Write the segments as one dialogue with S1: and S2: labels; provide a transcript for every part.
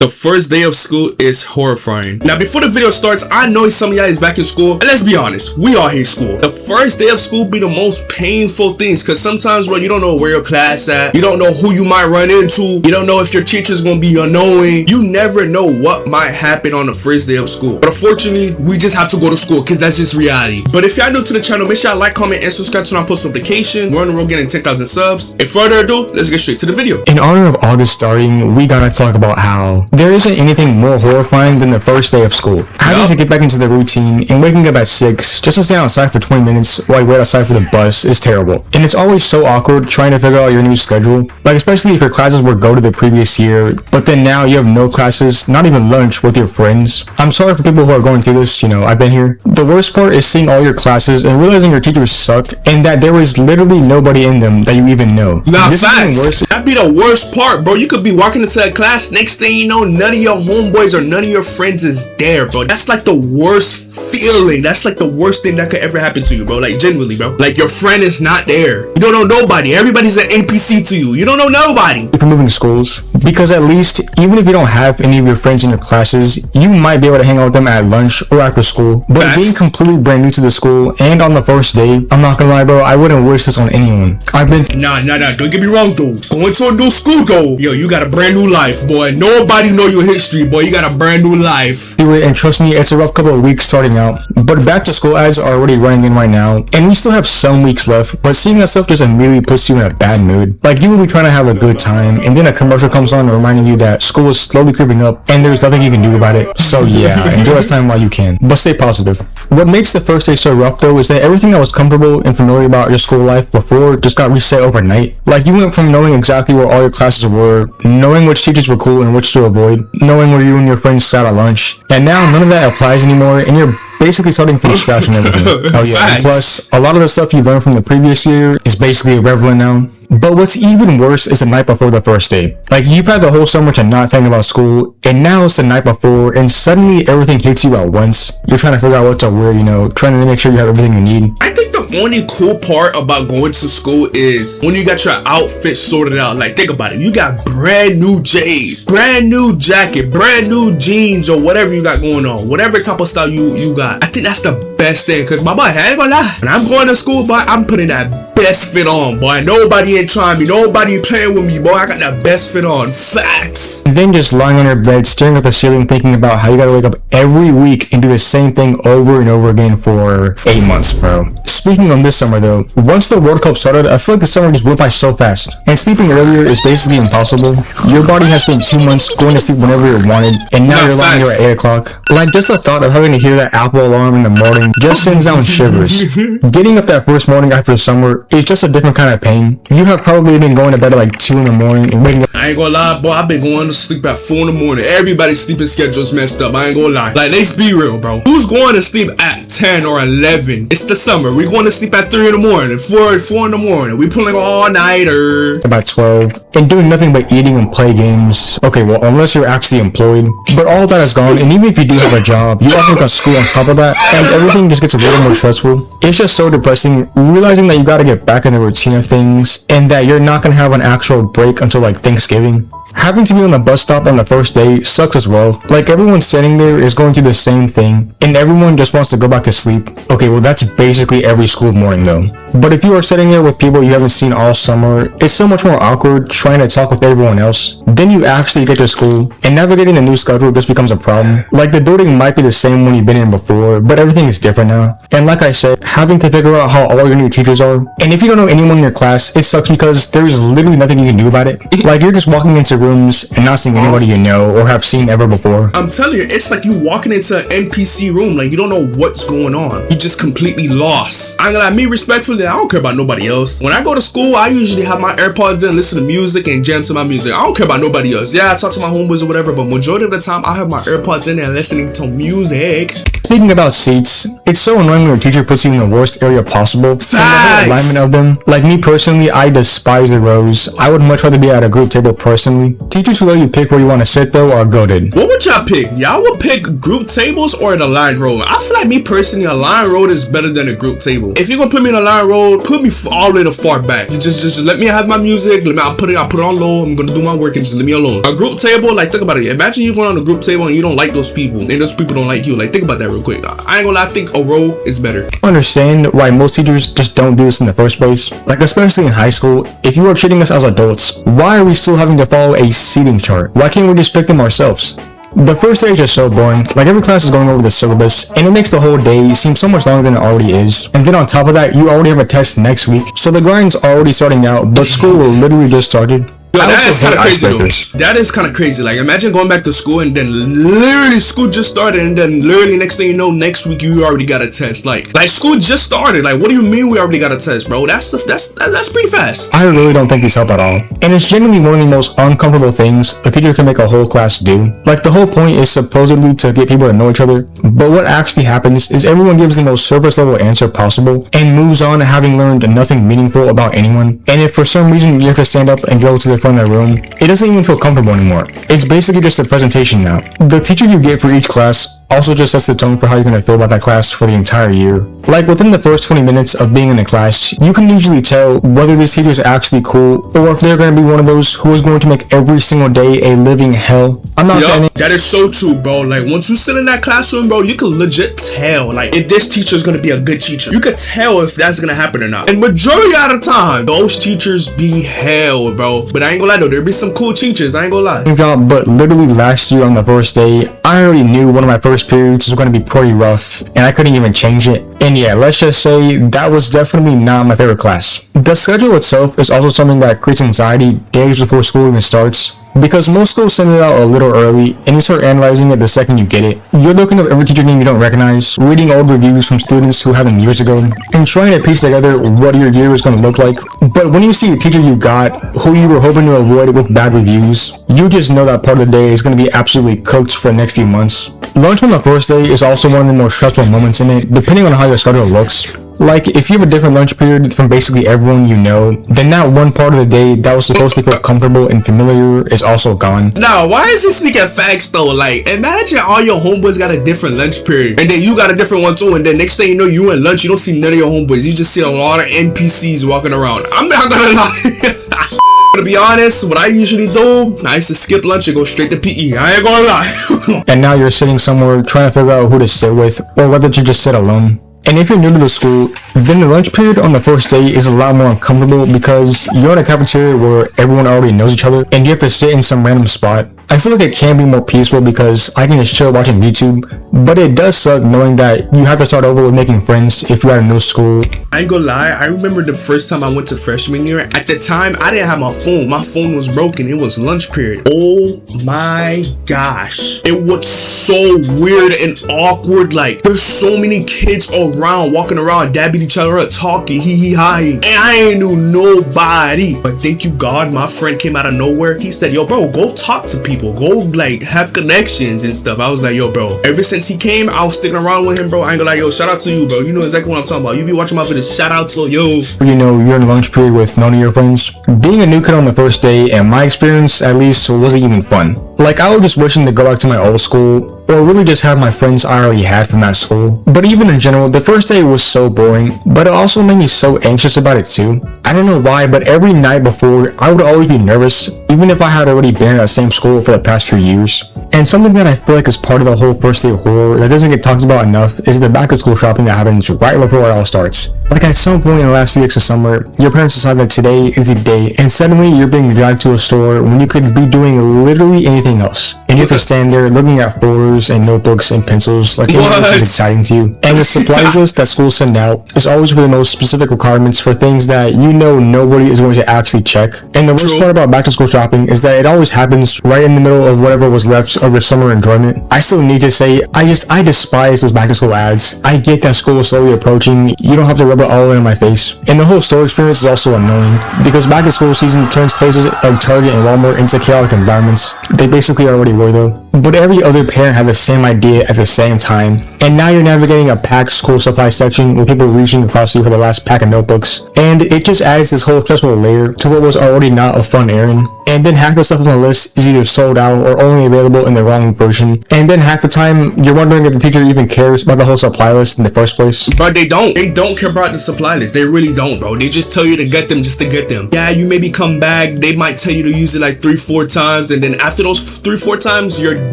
S1: The first day of school is horrifying. Now, before the video starts, I know some of y'all is back in school, and let's be honest, we all hate school. The first day of school be the most painful things, because sometimes, bro, you don't know where your class at, you don't know who you might run into, you don't know if your teacher's gonna be annoying, you never know what might happen on the first day of school. But unfortunately, we just have to go to school, because that's just reality. But if y'all new to the channel, make sure y'all like, comment, and subscribe to our post notification. We're on the road getting 10,000 subs. And further ado, let's get straight to the video.
S2: In honor of August starting, we gotta talk about how there isn't anything more horrifying than the first day of school. Having to get back into the routine and waking up at 6 just to stay outside for 20 minutes while you wait outside for the bus is terrible. And it's always so awkward trying to figure out your new schedule. Like, especially if your classes were go to the previous year, but then now you have no classes, not even lunch with your friends. I'm sorry for people who are going through this, you know, I've been here. The worst part is seeing all your classes and realizing your teachers suck and that there is literally nobody in them that you even know.
S1: Nah, facts. That'd be the worst part, bro. You could be walking into a class, next thing you know, none of your homeboys or none of your friends is there, bro. That's like the worst feeling. That's like the worst thing that could ever happen to you, bro. Like, genuinely, bro. Like, your friend is not there. You don't know nobody. Everybody's an NPC to you. You don't know nobody.
S2: If you're moving schools, because at least, even if you don't have any of your friends in your classes, you might be able to hang out with them at lunch or after school. But
S1: Facts.
S2: Being completely brand new to the school and on the first day, I'm not gonna lie, bro, I wouldn't wish this on anyone. I've been
S1: Nah, don't get me wrong, though. Going to a new school, though, yo, you got a brand new life, boy. Nobody know your history, boy. You got a brand new life.
S2: through it, and trust me, it's a rough couple of weeks starting out. But back to school ads are already running in right now, and we still have some weeks left, but seeing that stuff just immediately puts you in a bad mood. Like, you will be trying to have a good time, and then a commercial comes on reminding you that school is slowly creeping up, and there's nothing you can do about it. So yeah, enjoy this time while you can, but stay positive. What makes the first day so rough though is that everything that was comfortable and familiar about your school life before just got reset overnight. Like, you went from knowing exactly where all your classes were, knowing which teachers were cool and which to avoid, knowing where you and your friends sat at lunch, and now none of that applies anymore, and you're basically starting from scratch and everything. Oh yeah, and plus, a lot of the stuff you learned from the previous year is basically irrelevant now. But what's even worse is the night before the first day. Like, you've had the whole summer to not think about school, and now it's the night before, and suddenly everything hits you at once. You're trying to figure out what to wear, you know, trying to make sure you have everything you need.
S1: I think the only cool part about going to school is when you got your outfit sorted out. Like, think about it. You got brand new J's, brand new jacket, brand new jeans, or whatever you got going on. Whatever type of style you got. I think that's the best thing. Because, my boy, I ain't gonna lie. When I'm going to school, boy, I'm putting that best fit on, boy. Nobody ain't trying me. Nobody playing with me, boy. I got that best fit on. Facts.
S2: And then just lying on your bed, staring at the ceiling, thinking about how you gotta wake up every week and do the same thing over and over again for 8 months, bro. Speaking on this summer though, once the World Cup started, I feel like the summer just went by so fast. And sleeping earlier is basically impossible. Your body has spent 2 months going to sleep whenever you wanted, and now you're lying here at 8 o'clock. Like, just the thought of having to hear that Apple alarm in the morning just sends down shivers. Getting up that first morning after summer is just a different kind of pain. You have probably been going to bed at like 2 in the morning and waking up.
S1: I ain't gonna lie, boy. I've been going to sleep at 4 in the morning. Everybody's sleeping schedule's messed up. I ain't gonna lie. Like, let's be real, bro. Who's going to sleep at 10 or 11? It's the summer. We going to sleep at 3 in the morning, 4 in the morning. We pulling all-nighter.
S2: About 12 and doing nothing but eating and play games. Okay, well, unless you're actually employed. But all that is gone, and even if you do have a job, you often got school on top of that, and everything just gets a little more stressful. It's just so depressing realizing that you gotta get back in the routine of things, and that you're not gonna have an actual break until like Thanksgiving. Having to be on the bus stop on the first day sucks as well. Like, everyone standing there is going through the same thing, and everyone just wants to go back to sleep. Okay, well, that's basically every school morning though. But if you are sitting there with people you haven't seen all summer, it's so much more awkward trying to talk with everyone else. Then you actually get to school, and navigating the new schedule just becomes a problem. Like, the building might be the same when you've been in before, but everything is different now. And like I said, having to figure out how all your new teachers are, and if you don't know anyone in your class, it sucks because there's literally nothing you can do about it. Like, you're just walking into rooms and not seeing anybody you know or have seen ever before.
S1: I'm telling you, it's like you walking into an NPC room. Like, you don't know what's going on. You just completely lost. I'm gonna lie, me respectfully, I don't care about nobody else. When I go to school, I usually have my AirPods in, listen to music, and jam to my music. I don't care about nobody else. Yeah, I talk to my homeboys or whatever, but majority of the time, I have my AirPods in and listening to music.
S2: Speaking about seats, it's so annoying when your teacher puts you in the worst area possible. And the whole alignment of them. Like, me personally, I despise the rows. I would much rather be at a group table personally. honestly. Teachers who let you pick where you want to sit though are goated.
S1: What would y'all pick? Y'all would pick group tables or the line road? I feel like me personally, a line road is better than a group table. If you're gonna put me in a line road, put me all the way to far back. Just let me have my music. I'll put it on low. I'm gonna do my work and just leave me alone. A group table, like think about it. Imagine you going on a group table and you don't like those people, and those people don't like you. Like think about that real quick. I ain't gonna lie, I think a row is better.
S2: I understand why most teachers just don't do this in the first place. Like especially in high school, if you are treating us as adults, why are we still having to follow a seating chart? Why can't we just pick them ourselves? The first day is just so boring. Like every class is going over the syllabus, and it makes the whole day seem so much longer than it already is. And then on top of that, you already have a test next week, so the grind's already starting out, but school literally just started.
S1: Yo, that is kind of crazy though. That is kind of crazy. Like imagine going back to school and then literally school just started, and then literally next thing you know, next week you already got a test. Like school just started. Like what do you mean we already got a test, bro? That's pretty fast.
S2: I really don't think these help at all. And it's genuinely one of the most uncomfortable things a teacher can make a whole class do. Like the whole point is supposedly to get people to know each other, but what actually happens is everyone gives the most surface level answer possible and moves on having learned nothing meaningful about anyone. And if for some reason you have to stand up and go to the front of the room, it doesn't even feel comfortable anymore. It's basically just a presentation now. The teacher you get for each class also just sets the tone for how you're going to feel about that class for the entire year. Like within the first 20 minutes of being in the class, you can usually tell whether this teacher is actually cool or if they're going to be one of those who is going to make every single day a living hell. I'm not saying
S1: that is so true, bro. Like once you sit in that classroom, bro, you can legit tell like if this teacher is going to be a good teacher. You can tell if that's going to happen or not. And majority of the time, those teachers be hell, bro. But I ain't gonna lie though, there be some cool teachers. I ain't gonna lie.
S2: But literally last year on the first day, I already knew one of my first periods was going to be pretty rough, and I couldn't even change it. And yeah, let's just say that was definitely not my favorite class. The schedule itself is also something that creates anxiety days before school even starts. Because most schools send it out a little early, and you start analyzing it the second you get it. You're looking up every teacher name you don't recognize, reading old reviews from students who had them years ago, and trying to piece together what your year is going to look like. But when you see a teacher you got, who you were hoping to avoid with bad reviews, you just know that part of the day is going to be absolutely cooked for the next few months. Lunch on the first day is also one of the more stressful moments in it, depending on how your schedule looks. Like, if you have a different lunch period from basically everyone you know, then that one part of the day that was supposed to feel comfortable and familiar is also gone.
S1: Now, why is this sneaking facts though? Like, imagine all your homeboys got a different lunch period, and then you got a different one too, and then next thing you know, you in lunch, you don't see none of your homeboys. You just see a lot of NPCs walking around. I'm not gonna lie. To be honest, what I usually do, I used to skip lunch and go straight to PE. I ain't gonna lie.
S2: And now you're sitting somewhere trying to figure out who to sit with, or whether to just sit alone. And if you're new to the school, then the lunch period on the first day is a lot more uncomfortable because you're in a cafeteria where everyone already knows each other and you have to sit in some random spot. I feel like it can be more peaceful because I can just chill watching YouTube, but it does suck knowing that you have to start over with making friends if you're at a new school.
S1: I ain't gonna lie, I remember the first time I went to freshman year. At the time, I didn't have my phone. My phone was broken. It was lunch period. Oh my gosh. It was so weird and awkward. Like, there's so many kids around, walking around, dabbing each other up, talking, hee-hee-ha-hee. And I ain't knew nobody. But thank you God, my friend came out of nowhere. He said, yo, bro, go talk to people. Go, like, have connections and stuff. I was like, yo, bro. Ever since he came, I was sticking around with him, bro. I ain't gonna lie, yo, shout out to you, bro. You know exactly what I'm talking about. You be watching my videos. Shout out to you.
S2: You know, you're in lunch period with none of your friends. Being a new kid on the first day, and my experience, at least, wasn't even fun. Like, I was just wishing to go back to my old school, or really just have my friends I already had from that school. But even in general, the first day was so boring, but it also made me so anxious about it too. I don't know why, but every night before, I would always be nervous, even if I had already been at the same school for the past few years. And something that I feel like is part of the whole first day of horror that doesn't get talked about enough is the back to school shopping that happens right before it all starts. Like, at some point in the last few weeks of summer, your parents decide that today is the day, and suddenly you're being dragged to a store when you could be doing literally anything else. And you have to stand there looking at folders and notebooks and pencils like this is exciting to you. And the supplies list that schools send out is always for the most specific requirements for things that you know nobody is going to actually check. And the worst part about back to school shopping is that it always happens right in the middle of whatever was left of your summer enjoyment. I still need to say, I despise those back to school ads. I get that school is slowly approaching. You don't have to rub it all in my face. And the whole store experience is also annoying because back to school season turns places like Target and Walmart into chaotic environments. They basically already were though. But every other parent had the same idea at the same time. And now you're navigating a packed school supply section with people reaching across you for the last pack of notebooks. And it just adds this whole stressful layer to what was already not a fun errand. and then half the stuff on the list is either sold out or only available in the wrong version, and then half the time you're wondering if the teacher even cares about the whole supply list in the first place.
S1: But they don't care about the supply list. They really don't, bro. They just tell you to get them just to get them. Yeah, you maybe come back, they might tell you to use it like 3-4 times, and then after those 3-4 times, you're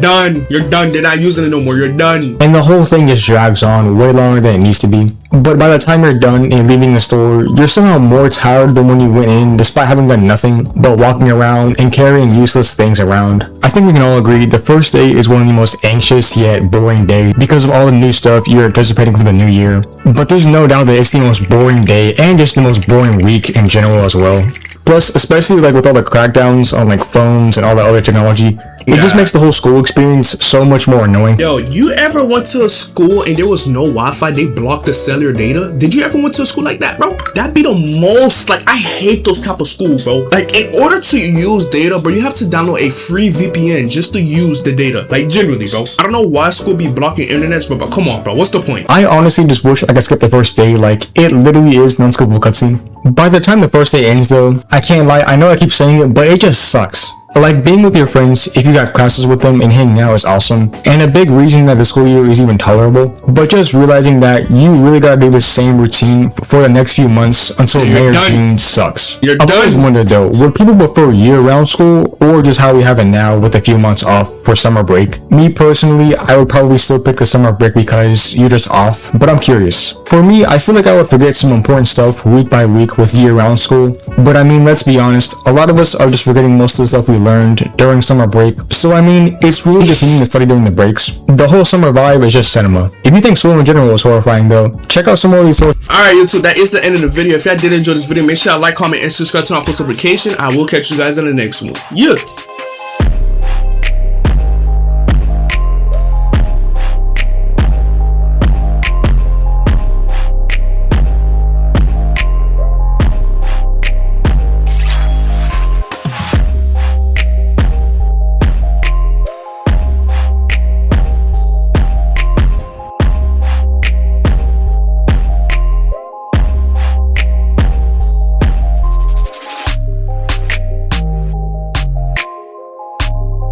S1: done. They're not using it no more. You're done.
S2: And the whole thing just drags on way longer than it needs to be. But by the time you're done and leaving the store, you're somehow more tired than when you went in, despite having done nothing but walking around and carrying useless things around. I think we can all agree the first day is one of the most anxious yet boring days because of all the new stuff you're anticipating for the new year. But there's no doubt that it's the most boring day and just the most boring week in general as well. Plus, especially like with all the crackdowns on like phones and all that other technology, it just makes the whole school experience so much more annoying.
S1: Yo, you ever went to a school and there was no Wi-Fi? They blocked the cellular data? Did you ever went to a school like that, bro? That'd be the most, like, I hate those type of schools, bro. Like, in order to use data, bro, you have to download a free VPN just to use the data. Like, genuinely, bro. I don't know why school be blocking internets, but come on, bro. What's the point?
S2: I honestly just wish I could skip the first day. Like, it literally is non-skippable cutscene. By the time the first day ends, though, I can't lie. I know I keep saying it, but it just sucks. Like, being with your friends, if you got classes with them and hanging out is awesome, and a big reason that the school year is even tolerable, but just realizing that you really gotta do the same routine for the next few months until May or June sucks. I've always wondered though, would people prefer year-round school or just how we have it now with a few months off for summer break? Me personally, I would probably still pick the summer break because you're just off, but I'm curious. For me, I feel like I would forget some important stuff week by week with year-round school, but I mean, let's be honest, a lot of us are just forgetting most of the stuff we learned during summer break, so I mean, it's really just needing to study during the breaks. The whole summer vibe is just cinema. If you think school in general is horrifying though, check out some more of these sources.
S1: Alright YouTube, that is the end of the video. If y'all did enjoy this video, make sure y'all like, comment, and subscribe to our post notification. I will catch you guys in the next one. Yeah.